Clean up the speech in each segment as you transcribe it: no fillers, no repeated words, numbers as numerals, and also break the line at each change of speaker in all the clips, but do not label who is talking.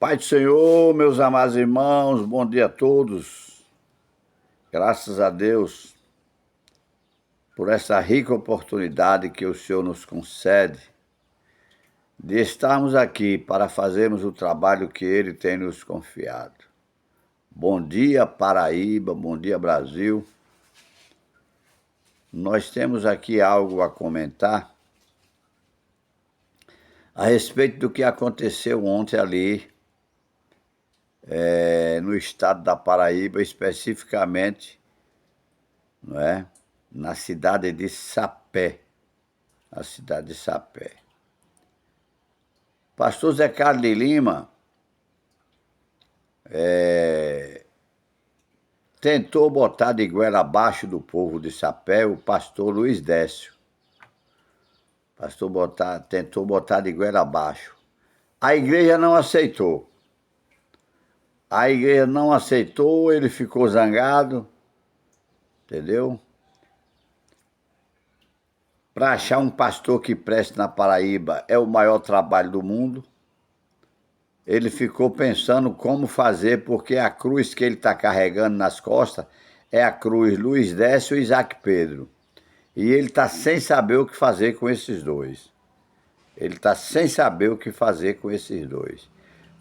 Pai do Senhor, meus amados irmãos, bom dia a todos. Graças a Deus por essa rica oportunidade que o Senhor nos concede de estarmos aqui para fazermos o trabalho que Ele tem nos confiado. Bom dia, Paraíba, bom dia, Brasil. Nós temos aqui algo a comentar a respeito do que aconteceu ontem ali no estado da Paraíba, especificamente, não é? Na cidade de Sapé. A cidade de Sapé. Pastor Zé Carlos de Lima tentou botar de goela abaixo do povo de Sapé o pastor Luiz Décio. Tentou botar de goela abaixo. A igreja não aceitou. Ele ficou zangado, entendeu? Para achar um pastor que preste na Paraíba é o maior trabalho do mundo. Ele ficou pensando como fazer, porque a cruz que ele está carregando nas costas é a cruz Luiz Décio e Isaac Pedro. E ele está sem saber o que fazer com esses dois.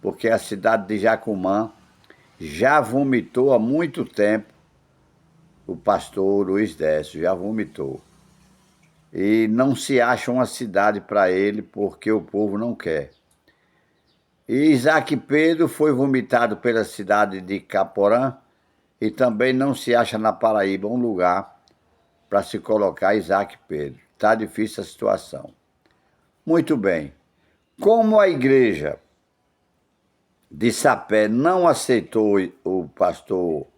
Porque a cidade de Jacumã já vomitou há muito tempo o pastor Luiz Décio, já vomitou. E não se acha uma cidade para ele porque o povo não quer. E Isaac Pedro foi vomitado pela cidade de Caporã e também não se acha na Paraíba um lugar para se colocar Isaac Pedro. Está difícil a situação. Muito bem. Como a igreja de Sapé não aceitou o pastor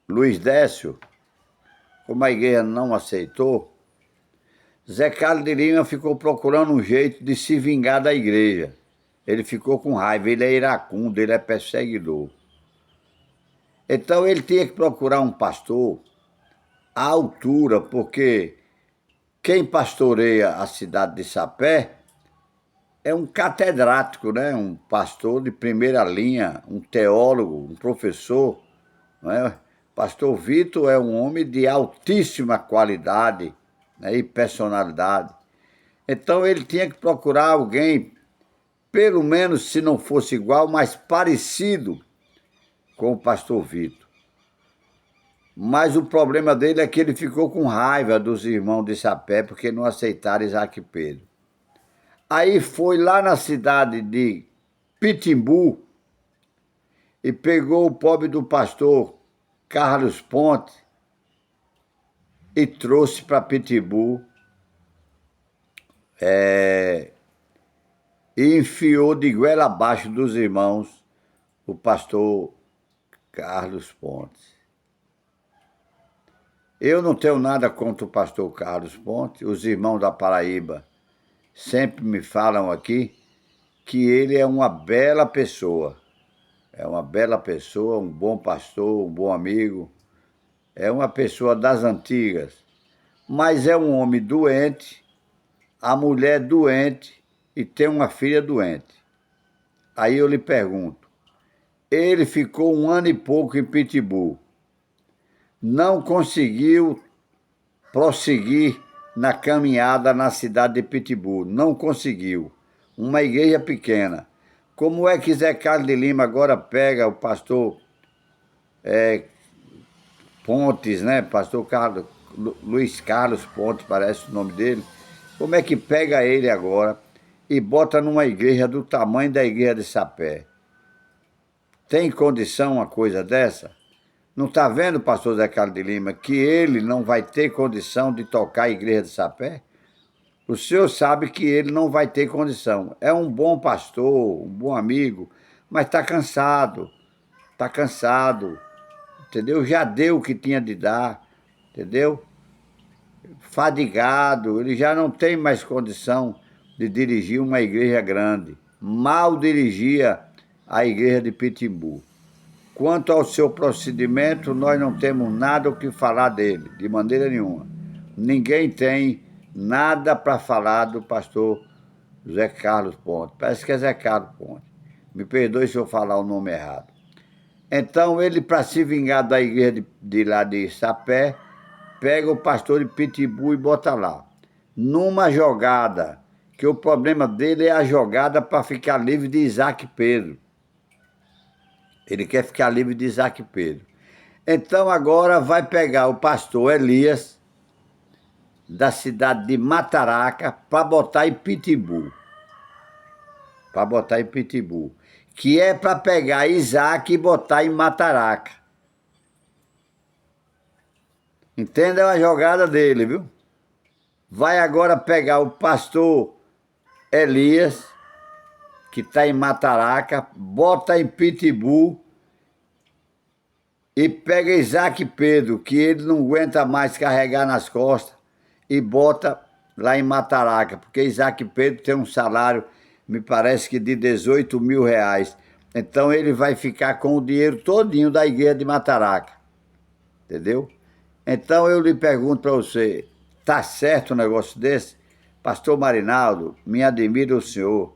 Luiz Décio, como a igreja não aceitou, Zé Carlos de Lima ficou procurando um jeito de se vingar da igreja. Ele ficou com raiva, ele é iracundo, ele é perseguidor. Então ele tinha que procurar um pastor à altura, porque quem pastoreia a cidade de Sapé é um catedrático, né? Um pastor de primeira linha, um teólogo, um professor. Não é? Pastor Vitor é um homem de altíssima qualidade, né, e personalidade. Então ele tinha que procurar alguém, pelo menos se não fosse igual, mas parecido com o pastor Vitor. Mas o problema dele é que ele ficou com raiva dos irmãos de Sapé porque não aceitaram Isaac Pedro. Aí foi lá na cidade de Pitimbu e pegou o pobre do pastor Carlos Ponte e trouxe para Pitimbu e enfiou de goela abaixo dos irmãos o pastor Carlos Ponte. Eu não tenho nada contra o pastor Carlos Ponte. Os irmãos da Paraíba sempre me falam aqui que ele é uma bela pessoa. É uma bela pessoa, um bom pastor, um bom amigo. É uma pessoa das antigas. Mas é um homem doente, a mulher doente e tem uma filha doente. Aí eu lhe pergunto, ele ficou 1 ano e pouco em Pitbull, não conseguiu prosseguir na caminhada na cidade de Pitbull, não conseguiu. Uma igreja pequena. Como é que Zé Carlos de Lima agora pega o pastor Pontes, né? Pastor Luiz Carlos Pontes, parece o nome dele. Como é que pega ele agora e bota numa igreja do tamanho da igreja de Sapé? Tem condição uma coisa dessa? Não está vendo, pastor Zé Carlos de Lima, que ele não vai ter condição de tocar a igreja de Sapé? O senhor sabe que ele não vai ter condição. É um bom pastor, um bom amigo, mas está cansado, entendeu? Já deu o que tinha de dar, entendeu? Fadigado, ele já não tem mais condição de dirigir uma igreja grande. Mal dirigia a igreja de Pitimbu. Quanto ao seu procedimento, nós não temos nada o que falar dele, de maneira nenhuma. Ninguém tem nada para falar do pastor Zé Carlos Ponte. Parece que é Zé Carlos Ponte. Me perdoe se eu falar o nome errado. Então ele, para se vingar da igreja de lá de Sapé, pega o pastor de Pitbull e bota lá. Numa jogada, que o problema dele é a jogada para ficar livre de Isaac Pedro. Ele quer ficar livre de Isaac Pedro. Então agora vai pegar o pastor Elias, da cidade de Mataraca, para botar em Pitbull. Para botar em Pitbull. Que é para pegar Isaac e botar em Mataraca. Entendeu a jogada dele, viu? Vai agora pegar o pastor Elias, que está em Mataraca, bota em Pitbull e pega Isaac Pedro, que ele não aguenta mais carregar nas costas, e bota lá em Mataraca, porque Isaac Pedro tem um salário, me parece que de 18 mil reais. Então ele vai ficar com o dinheiro todinho da igreja de Mataraca. Entendeu? Então eu lhe pergunto para você, tá certo um negócio desse? Pastor Marinaldo, me admira o senhor,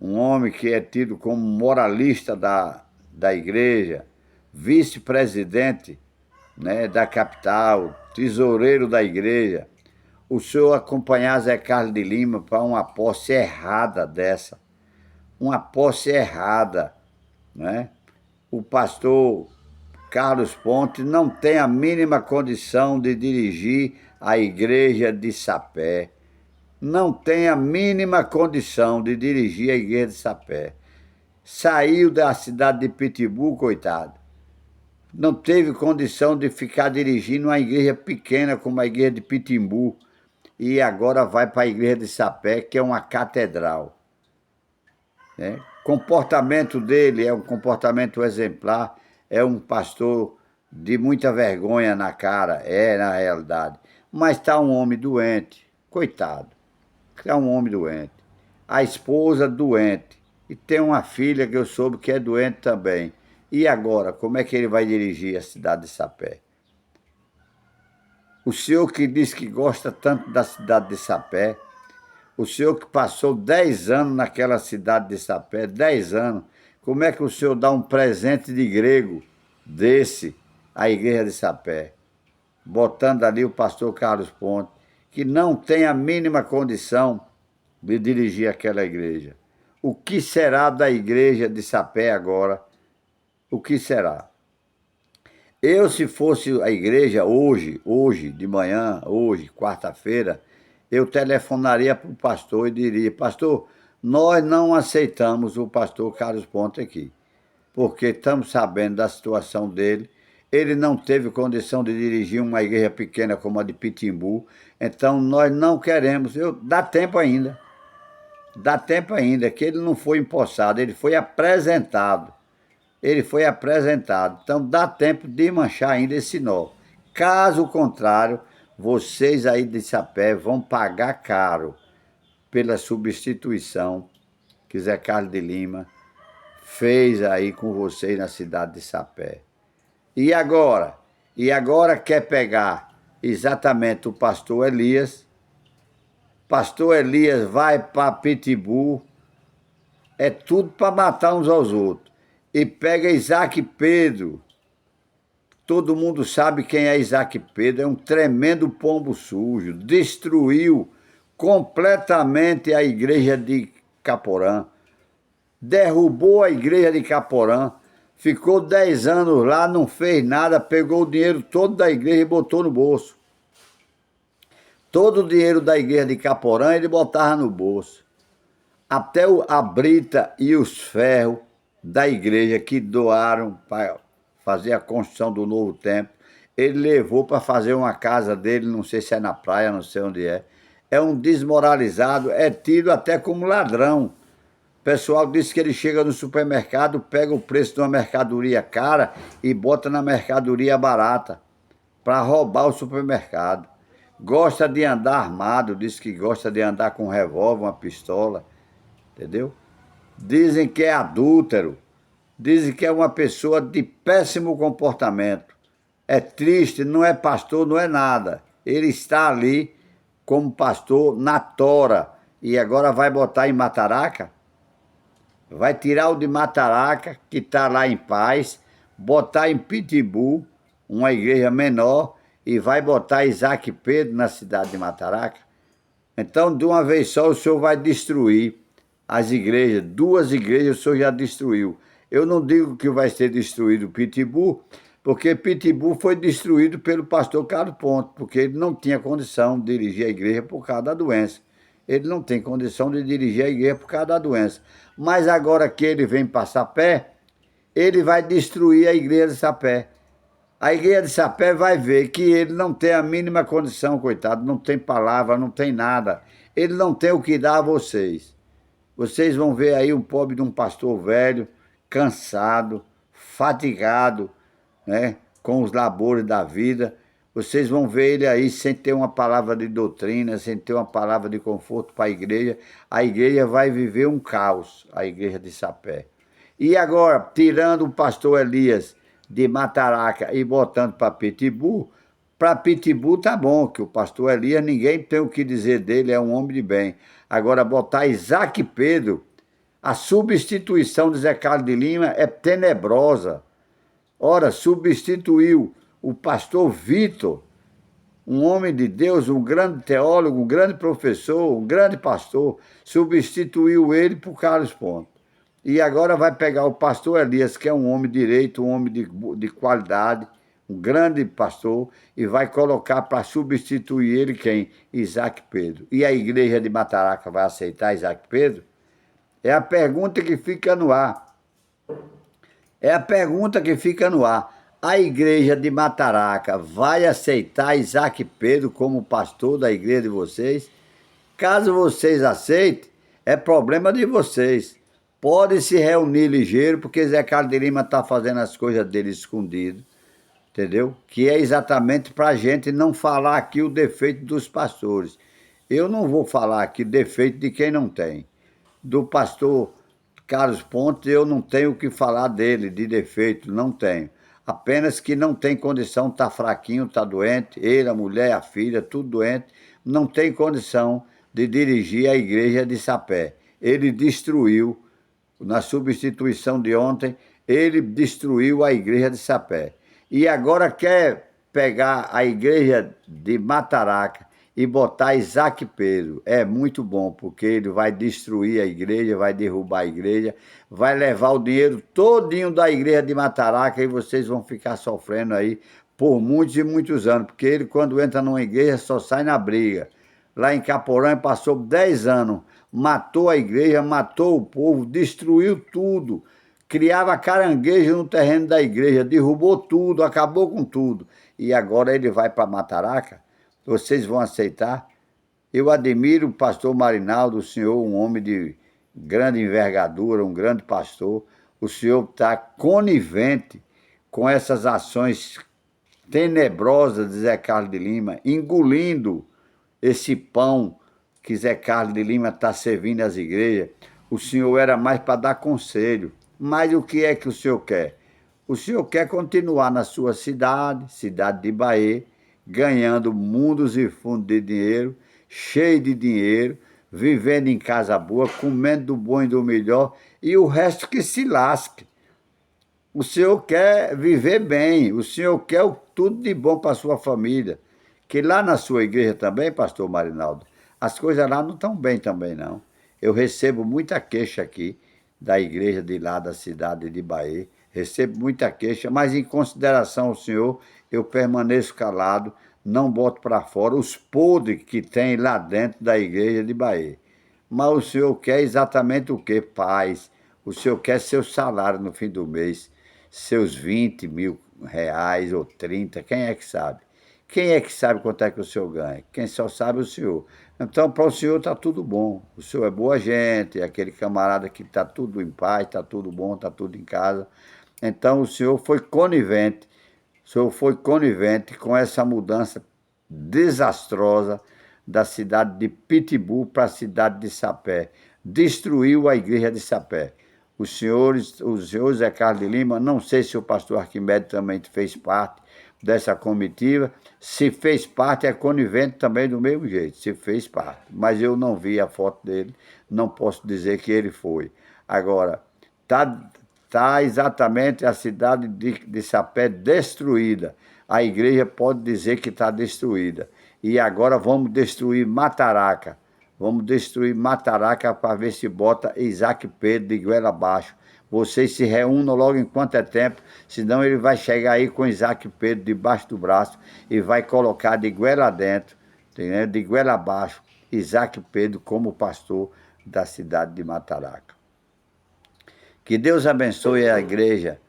um homem que é tido como moralista da igreja, vice-presidente, né, da capital, tesoureiro da igreja. O senhor acompanhar Zé Carlos de Lima para uma posse errada dessa, uma posse errada, né? O pastor Carlos Ponte não tem a mínima condição de dirigir a igreja de Sapé. Não tem a mínima condição de dirigir a igreja de Sapé. Saiu da cidade de Pitbull, coitado. Não teve condição de ficar dirigindo uma igreja pequena como a igreja de Pitbull. E agora vai para a igreja de Sapé, que é uma catedral. Né? Comportamento dele é um comportamento exemplar, é um pastor de muita vergonha na cara, na realidade. Mas está um homem doente, coitado, está um homem doente. A esposa doente, e tem uma filha que eu soube que é doente também. E agora, como é que ele vai dirigir a cidade de Sapé? O senhor que diz que gosta tanto da cidade de Sapé, o senhor que passou 10 anos naquela cidade de Sapé, 10 anos, como é que o senhor dá um presente de grego desse à igreja de Sapé? Botando ali o pastor Carlos Ponte, que não tem a mínima condição de dirigir aquela igreja. O que será da igreja de Sapé agora? O que será? Eu, se fosse a igreja hoje, de manhã, hoje, quarta-feira, eu telefonaria para o pastor e diria, pastor, nós não aceitamos o pastor Carlos Ponte aqui, porque estamos sabendo da situação dele, ele não teve condição de dirigir uma igreja pequena como a de Pitbull, então nós não queremos, dá tempo ainda, que ele não foi empossado, ele foi apresentado. Então dá tempo de manchar ainda esse nó. Caso contrário, vocês aí de Sapé vão pagar caro pela substituição que Zé Carlos de Lima fez aí com vocês na cidade de Sapé. E agora? Quer pegar exatamente o pastor Elias. Pastor Elias vai para Pitbull. É tudo para matar uns aos outros. E pega Isaac Pedro. Todo mundo sabe quem é Isaac Pedro, é um tremendo pombo sujo, destruiu completamente a igreja de Caporã, derrubou a igreja de Caporã, ficou 10 anos lá, não fez nada, pegou o dinheiro todo da igreja e botou no bolso. Todo o dinheiro da igreja de Caporã ele botava no bolso. Até a brita e os ferros da igreja que doaram para fazer a construção do novo templo, ele levou para fazer uma casa dele, não sei se é na praia, não sei onde é. É um desmoralizado, é tido até como ladrão. O pessoal diz que ele chega no supermercado, pega o preço de uma mercadoria cara e bota na mercadoria barata para roubar o supermercado. Gosta de andar armado, diz que gosta de andar com um revólver, uma pistola, entendeu? Dizem que é adúltero. Dizem que é uma pessoa de péssimo comportamento. É triste, não é pastor, não é nada. Ele está ali como pastor na tora. e agora vai botar em Mataraca, vai tirar o de Mataraca, que está lá em paz, botar em Pitbull, uma igreja menor, e vai botar Isaac Pedro na cidade de Mataraca. Então, de uma vez só, o senhor vai destruir as igrejas. 2 igrejas o senhor já destruiu. Eu não digo que vai ser destruído Pitbull, porque Pitbull foi destruído pelo pastor Carlos Ponte, porque ele não tinha condição de dirigir a igreja por causa da doença. Ele não tem condição de dirigir a igreja por causa da doença. Mas agora que ele vem para Sapé, ele vai destruir a igreja de Sapé. A igreja de Sapé vai ver que ele não tem a mínima condição, coitado, não tem palavra, não tem nada. Ele não tem o que dar a vocês. Vocês vão ver aí um pobre de um pastor velho, cansado, fatigado, né, com os labores da vida. Vocês vão ver ele aí sem ter uma palavra de doutrina, sem ter uma palavra de conforto para a igreja. A igreja vai viver um caos, a igreja de Sapé. E agora, tirando o pastor Elias de Mataraca e botando para Pitbull tá bom, que o pastor Elias, ninguém tem o que dizer dele, é um homem de bem. Agora, botar Isaac Pedro, a substituição de Zé Carlos de Lima é tenebrosa. Ora, substituiu o pastor Vitor, um homem de Deus, um grande teólogo, um grande professor, um grande pastor, substituiu ele por Carlos Ponte. E agora vai pegar o pastor Elias, que é um homem direito, um homem de qualidade, um grande pastor, e vai colocar para substituir ele quem? Isaac Pedro. E a igreja de Mataraca vai aceitar Isaac Pedro? É a pergunta que fica no ar. É a pergunta que fica no ar. A igreja de Mataraca vai aceitar Isaac Pedro como pastor da igreja de vocês? Caso vocês aceitem, é problema de vocês. Pode se reunir ligeiro, porque Zé Carlos de Lima está fazendo as coisas dele escondido, entendeu? Que é exatamente para a gente não falar aqui o defeito dos pastores. Eu não vou falar aqui defeito de quem não tem. Do pastor Carlos Pontes, eu não tenho o que falar dele, de defeito, não tenho. Apenas que não tem condição, está fraquinho, está doente, ele, a mulher, a filha, tudo doente, não tem condição de dirigir a igreja de Sapé. Ele destruiu, na substituição de ontem, ele destruiu a igreja de Sapé. E agora quer pegar a igreja de Mataraca e botar Isaac Pedro. É muito bom, porque ele vai destruir a igreja, vai derrubar a igreja, vai levar o dinheiro todinho da igreja de Mataraca e vocês vão ficar sofrendo aí por muitos e muitos anos, porque ele, quando entra numa igreja, só sai na briga. Lá em Caporã passou 10 anos, matou a igreja, matou o povo, destruiu tudo, criava caranguejo no terreno da igreja, derrubou tudo, acabou com tudo. E agora ele vai para Mataraca? Vocês vão aceitar? Eu admiro o pastor Marinaldo, o senhor, um homem de grande envergadura, um grande pastor. O senhor está conivente com essas ações tenebrosas de Zé Carlos de Lima, engolindo esse pão que Zé Carlos de Lima está servindo às igrejas. O senhor era mais para dar conselho. Mas o que é que o senhor quer? O senhor quer continuar na sua cidade, cidade de Bahia, ganhando mundos e fundos de dinheiro, cheio de dinheiro, vivendo em casa boa, comendo do bom e do melhor, e o resto que se lasque. O senhor quer viver bem, o senhor quer tudo de bom para a sua família. Que lá na sua igreja também, pastor Marinaldo, as coisas lá não estão bem também, não. Eu recebo muita queixa aqui da igreja de lá da cidade de Bahia, recebo muita queixa, mas em consideração ao senhor, eu permaneço calado, não boto para fora os podres que tem lá dentro da igreja de Bahia. Mas o senhor quer exatamente o quê? Paz. O senhor quer seu salário no fim do mês, seus 20 mil reais ou 30, quem é que sabe? Quem é que sabe quanto é que o senhor ganha? Quem só sabe é o senhor. Então, para o senhor está tudo bom. O senhor é boa gente, é aquele camarada que está tudo em paz, está tudo bom, está tudo em casa. Então, o senhor foi conivente. O senhor foi conivente com essa mudança desastrosa da cidade de Pitbull para a cidade de Sapé. Destruiu a igreja de Sapé. O senhor Zé Carlos de Lima, não sei se o pastor Arquimedes também fez parte, dessa comitiva. Se fez parte, é conivente também do mesmo jeito, se fez parte. Mas eu não vi a foto dele, não posso dizer que ele foi. Agora, tá exatamente a cidade de Sapé destruída. A igreja pode dizer que está destruída. E agora vamos destruir Mataraca. Vamos destruir Mataraca para ver se bota Isaac Pedro de goela abaixo. Vocês se reúnam logo enquanto é tempo, senão ele vai chegar aí com Isaac Pedro debaixo do braço e vai colocar de goela adentro, entendeu? De goela abaixo, Isaac Pedro como pastor da cidade de Mataraca. Que Deus abençoe a igreja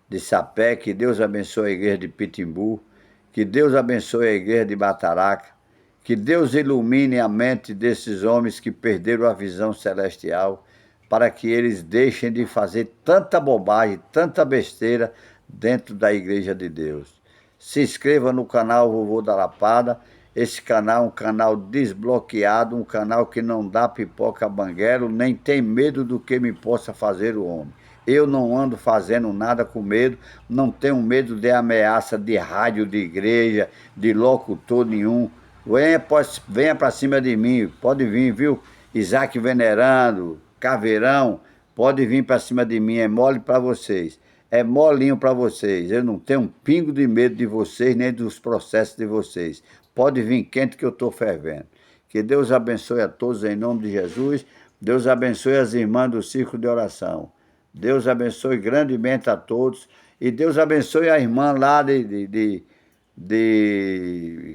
de Sapé, que Deus abençoe a igreja de Pitimbu, que Deus abençoe a igreja de Mataraca, que Deus ilumine a mente desses homens que perderam a visão celestial, para que eles deixem de fazer tanta bobagem, tanta besteira dentro da igreja de Deus. Se inscreva no canal Vovô da Lapada. Esse canal é um canal desbloqueado, um canal que não dá pipoca a banguelo, nem tem medo do que me possa fazer o homem. Eu não ando fazendo nada com medo, não tenho medo de ameaça de rádio, de igreja, de locutor nenhum. Venha para cima de mim, pode vir, viu? Isaac Venerando, Caveirão, pode vir para cima de mim, é mole para vocês. É molinho para vocês. Eu não tenho um pingo de medo de vocês, nem dos processos de vocês. Pode vir quente que eu estou fervendo. Que Deus abençoe a todos em nome de Jesus. Deus abençoe as irmãs do Círculo de Oração. Deus abençoe grandemente a todos. E Deus abençoe a irmã lá de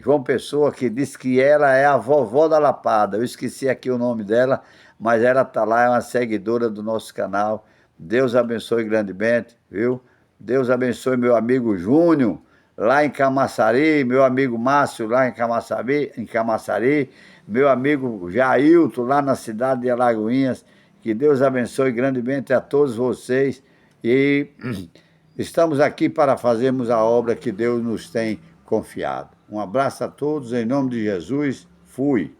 João Pessoa, que diz que ela é a vovó da Lapada. Eu esqueci aqui o nome dela, mas ela está lá, é uma seguidora do nosso canal. Deus abençoe grandemente, viu? Deus abençoe meu amigo Júnior, lá em Camaçari, meu amigo Márcio, lá em Camaçari, meu amigo Jailton, lá na cidade de Alagoinhas. Que Deus abençoe grandemente a todos vocês. E estamos aqui para fazermos a obra que Deus nos tem confiado. Um abraço a todos, em nome de Jesus. Fui.